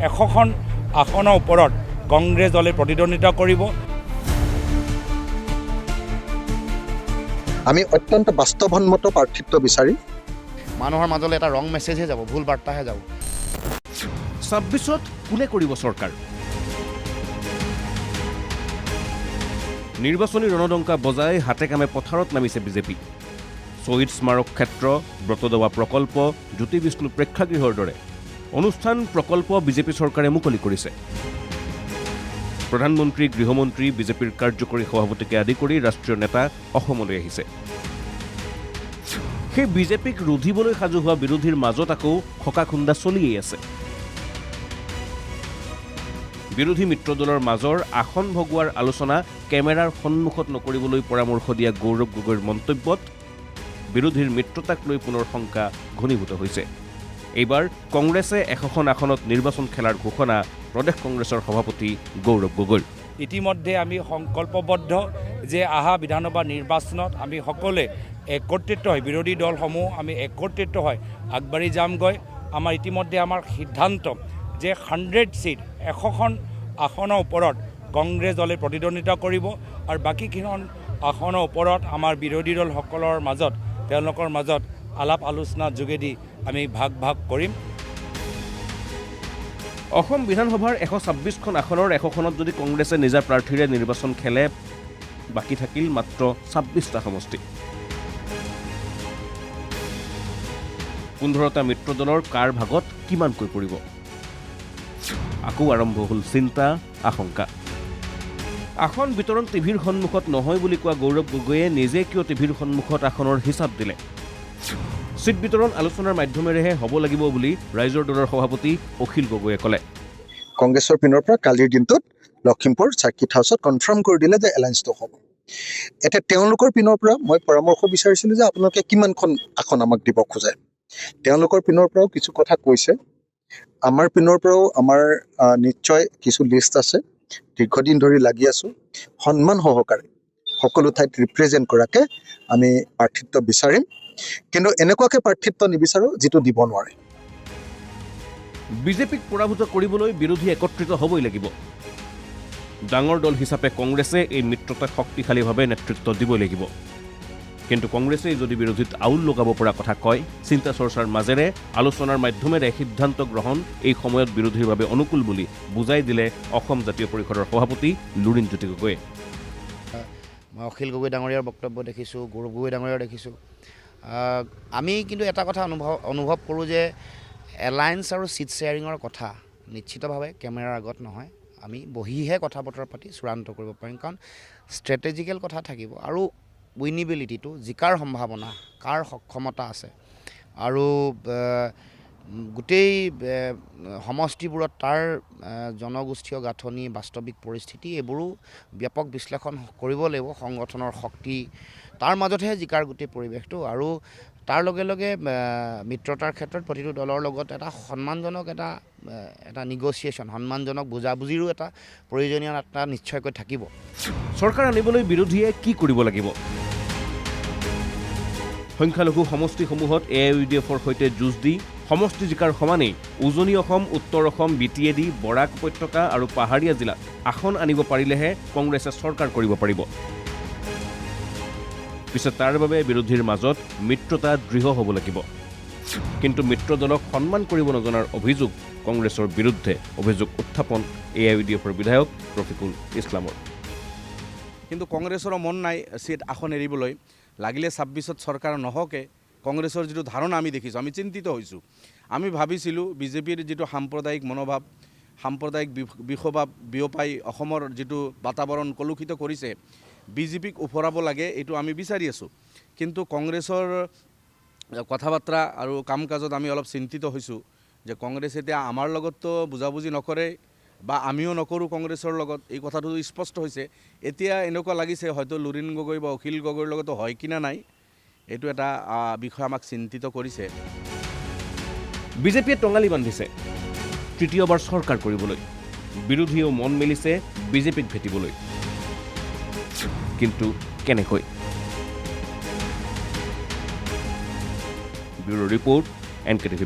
100খন আসনৰ ওপৰত কংগ্ৰেছ দলে প্ৰতিদ্বন্দ্বিতা কৰিব। আমি অত্যন্ত বাস্তৱসন্মত প্ৰাৰ্থিত্ব বিচাৰি মানুহৰ মাজলৈ এটা ৰং মেছেজহে যাব, ভুল বাৰ্তাহে যাব। 26ত কোনে কৰিব চৰকাৰ? নিৰ্বাচনী ৰণডংকা বজাই হাতে কামে পথাৰত নামিছে বিজেপি। শ্বহীদ স্মাৰক ক্ষেত্ৰ, ব্ৰতদৱা প্ৰকল্প, জ্যোতি বিষ্ণু প্ৰেক্ষাগৃহৰ দৰে অনুষ্ঠান প্ৰকল্প বিজেপি চৰকাৰে মুকলি কৰিছে। প্ৰধানমন্ত্ৰী, গৃহমন্ত্ৰী, বিজেপিৰ কাৰ্যকৰী সভাপতিকে আদি কৰি ৰাষ্ট্ৰীয় নেতা অসমলৈ আহিছে। সেই বিজেপিক ৰুধিবলৈ সাজু হোৱা বিৰোধীৰ মাজত আকৌ খকাখুন্দা চলিয়েই আছে। বিৰোধী মিত্ৰদলৰ মাজৰ আসন ভগোৱাৰ আলোচনা কেমেৰাৰ সন্মুখত নকৰিবলৈ পৰামৰ্শ দিয়া গৌৰৱ গগৈৰ মন্তব্যত বিৰোধীৰ মিত্ৰতাক লৈ পুনৰ শংকা ঘনীভূত হৈছে। এইবাৰ কংগ্ৰেছে 100খন আসনত নিৰ্বাচন খেলাৰ ঘোষণা প্ৰদেশ কংগ্ৰেছৰ সভাপতি গৌৰৱ গগৈৰ। ইতিমধ্যে আমি সংকল্পবদ্ধ যে অহা বিধানসভা নিৰ্বাচনত আমি সকলোৱে একত্ৰিত হৈ বিৰোধী দলসমূহ আমি একত্ৰিত হৈ আগবাঢ়ি যামগৈ। আমাৰ ইতিমধ্যে আমাৰ সিদ্ধান্ত যে 100 ছিট 100খন আসনৰ ওপৰত কংগ্ৰেছ দলে প্ৰতিদ্বন্দ্বিতা কৰিব আৰু বাকীকেইখন আসনৰ ওপৰত আমাৰ বিৰোধী দলসকলৰ মাজত তেওঁলোকৰ মাজত আলাপ আলোচনাৰ যোগেদি আমি ভাগ ভাগ কৰিম। অসম বিধানসভাৰ 126খন আসনৰ 100খনত যদি কংগ্ৰেছে নিজা প্ৰাৰ্থীৰে নিৰ্বাচন খেলে, বাকী থাকিল মাত্ৰ 26টা সমষ্টি। 15টা মিত্ৰদলৰ কাৰ ভাগত কিমানকৈ পৰিব? আকৌ আৰম্ভ হ'ল চিন্তা, আশংকা। আসন বিতৰণ টিভিৰ সন্মুখত নহয় বুলি কোৱা গৌৰৱ গগৈয়ে নিজে কিয় টিভিৰ সন্মুখত আসনৰ হিচাপ দিলে? চিট বিতৰণ আলোচনাৰ মাধ্যমেৰেহে হ'ব লাগিব বুলি ৰাইজৰ দলৰ সভাপতি অখিল গগৈয়ে ক'লে। কংগ্ৰেছৰ পিনৰ পৰা কালিৰ দিনটোত লখিমপুৰ চাৰ্কিট হাউচত কনফাৰ্ম কৰি দিলে যে এলায়েন্সটো হ'ব। এতিয়া তেওঁলোকৰ পিনৰ পৰা মই পৰামৰ্শ বিচাৰিছিলোঁ যে আপোনালোকে কিমানখন আসন আমাক দিব খোজে। তেওঁলোকৰ পিনৰ পৰাও কিছু কথা কৈছে, আমাৰ পিনৰ পৰাও আমাৰ নিশ্চয় কিছু লিষ্ট আছে। দীৰ্ঘদিন ধৰি লাগি আছোঁ, সন্মান সহকাৰে সকলো ঠাইত ৰিপ্ৰেজেণ্ট কৰাকৈ আমি প্ৰাৰ্থিত্ব বিচাৰিম, কিন্তু এনেকুৱাকৈ প্ৰাৰ্থিত্ব নিবিচাৰোঁ যিটো দিব নোৱাৰে। বিজেপিক পৰাভূত কৰিবলৈ বিৰোধী একত্ৰিত হ'বই লাগিব। ডাঙৰ দল হিচাপে কংগ্ৰেছে এই মিত্ৰতাক শক্তিশালীভাৱে নেতৃত্ব দিবই লাগিব। কিন্তু কংগ্ৰেছে যদি বিৰোধীত আউল লগাব পৰা কথা কয়, চিন্তা চৰ্চাৰ মাজেৰে আলোচনাৰ মাধ্যমেৰে সিদ্ধান্ত গ্ৰহণ এই সময়ত বিৰোধীৰ বাবে অনুকূল বুলি বুজাই দিলে অসম জাতীয় পৰিষদৰ সভাপতি লুৰিণজ্যোতি গগৈয়ে। মই অখিল গগৈ ডাঙৰীয়াৰ বক্তব্য দেখিছোঁ, গৌৰৱ গগৈ ডাঙৰীয়াৰ দেখিছোঁ। আমি কিন্তু এটা কথা অনুভৱ কৰোঁ যে এলায়েন্স আৰু ছিট শ্বেয়াৰিঙৰ কথা নিশ্চিতভাৱে কেমেৰাৰ আগত নহয়, আমি বহিহে কথা বতৰা পাতি চূড়ান্ত কৰিব পাৰিম। কাৰণ ষ্ট্ৰেটেজিকেল কথা থাকিব আৰু উইনিবিলিটিটো, জিকাৰ সম্ভাৱনা, কাৰ সক্ষমতা আছে আৰু গোটেই সমষ্টিবোৰত তাৰ জনগোষ্ঠীয় গাঁথনি, বাস্তৱিক পৰিস্থিতি এইবোৰো ব্যাপক বিশ্লেষণ কৰিব লাগিব। সংগঠনৰ শক্তি, তাৰ মাজতহে জিকাৰ গোটেই পৰিৱেশটো। আৰু তাৰ লগে লগে মিত্ৰতাৰ ক্ষেত্ৰত প্ৰতিটো দলৰ লগত এটা সন্মানজনক এটা নিগচিয়েশ্যন, সন্মানজনক বুজাবুজিৰো এটা প্ৰয়োজনীয়তা নিশ্চয়কৈ থাকিব। চৰকাৰ আনিবলৈ বিৰোধীয়ে কি কৰিব লাগিব? সংখ্যালঘু সমষ্টিসমূহত AIUDFৰ সৈতে যুঁজ দি সমষ্টি জিকাৰ সমানেই উজনি অসম, উত্তৰ অসম, BTAD, বৰাক উপত্যকা আৰু পাহাৰীয়া জিলাত আসন আনিব পাৰিলেহে কংগ্ৰেছে চৰকাৰ কৰিব পাৰিব। পিছে তাৰ বাবে বিৰোধীৰ মাজত মিত্ৰতা দৃঢ় হ'ব লাগিব। কিন্তু মিত্ৰদলক সন্মান কৰিব নজনাৰ অভিযোগ কংগ্ৰেছৰ বিৰুদ্ধে অভিযোগ উত্থাপন AIUDFৰ বিধায়ক ৰফিকুল ইছলামৰ। কিন্তু কংগ্ৰেছৰ মন নাই চিট আসন এৰিবলৈ। লাগিলে 26ত চৰকাৰ নহওকে, কংগ্ৰেছৰ যিটো ধাৰণা আমি দেখিছোঁ, আমি চিন্তিত হৈছোঁ। আমি ভাবিছিলোঁ বিজেপিৰ যিটো সাম্প্ৰদায়িক মনোভাৱ, সাম্প্ৰদায়িক বিষভাৱ বিয়পাই অসমৰ যিটো বাতাবৰণ কলুষিত কৰিছে, বিজেপিক উফৰাব লাগে, এইটো আমি বিচাৰি আছোঁ। কিন্তু কংগ্ৰেছৰ কথা বাৰ্তা আৰু কাম কাজত আমি অলপ চিন্তিত হৈছোঁ যে কংগ্ৰেছ এতিয়া আমাৰ লগততো বুজাবুজি নকৰে বা আমিও নকৰোঁ কংগ্ৰেছৰ লগত, এই কথাটো স্পষ্ট হৈছে। এতিয়া এনেকুৱা লাগিছে হয়তো লুৰিণ গগৈ বা অখিল গগৈৰ লগতো হয় কিনা নাই, এইটো এটা বিষয় আমাক চিন্তিত কৰিছে। বিজেপিয়ে টঙালি বান্ধিছে তৃতীয়বাৰ চৰকাৰ কৰিবলৈ। বিৰোধীয়েও মন মেলিছে বিজেপিক ভেটিবলৈ। কিন্তু কেনেকৈ? Bureau report, NKTV+।